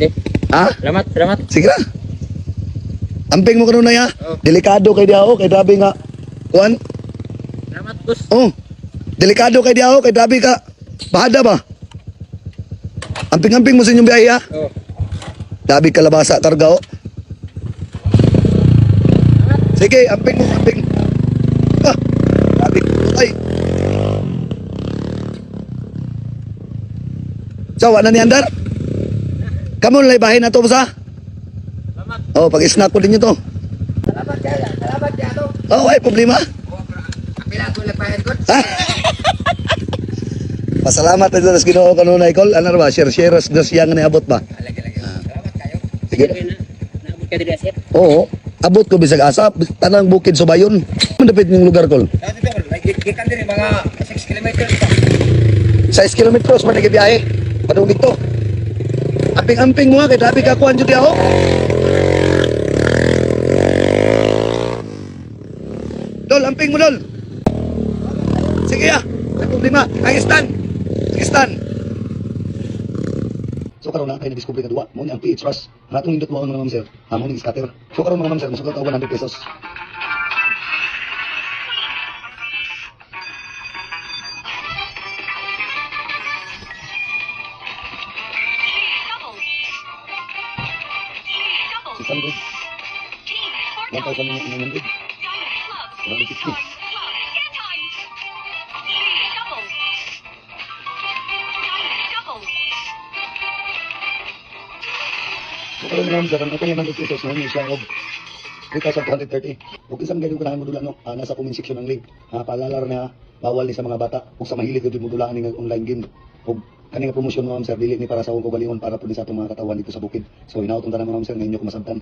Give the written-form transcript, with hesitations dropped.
Sige. Ha? Salamat, salamat. Sige na. Amping mo kanunay ha. Oh. Delikado kay diao kay grabe nga. Kuan? Salamat, boss. Oh. Delikado kay diao kay grabe ka. Bahada ba? Amping-amping mo sa inyong biyahe ha. Oh. Grabe kalabasa karga oh. Sige, amping mo, amping. Ah, grabe. Ay. So, ano ni Andar? Kamu nalay bahay na to, boss ha? Salamat. Oh, pag-snack ko din nyo to. Salamat, Jaya. Salamat, Jaya. Oh, ay, problema. Kapila ko nagbayad ko. Ha? Pasalamat na doon sa Ginoo kanunay kol. Ano ba? Share na siyang niabot ba? Lagi. Salamat kayo. Sige. Naabot ka diri, sir. Oo. Abot ko bisag asa, tanang bukid Subayon. Mandapit yung lugar kol. Dati to, gikan diri mga 6 kilometers pa. 6 kilometros man nagibiyahe. Padung dito. Amping-amping mo ha, kay grabe ka kuhan dyan ako. Dol, amping mo dol. Sige ya, may problema. Ang stand. Sige stand. So karon na tayo na-discover ka duwa. Mo ni ang PH Rush. Ratong indot mo mga ma'am sir. Mo ni scatter. So karon mga ma'am sir, masukat ako 100 pesos. Si Sandro. 1,900. 150. So karon mga ma'am sir, ang kanya 100 pesos na siya og 3,230. Kung isang ganyan ko na modula no, nasa comment section ng link. Paalalar na bawal ni sa mga bata kung sa mahilig ko modulaan ng online game. Kung kaning promosyon mo ma'am sir, dili ni para sa akong kaugalingon para po ni sa atong mga katawan dito sa bukid. So hinaot ang tanan mo ma'am sir, ngayon ko masabtan.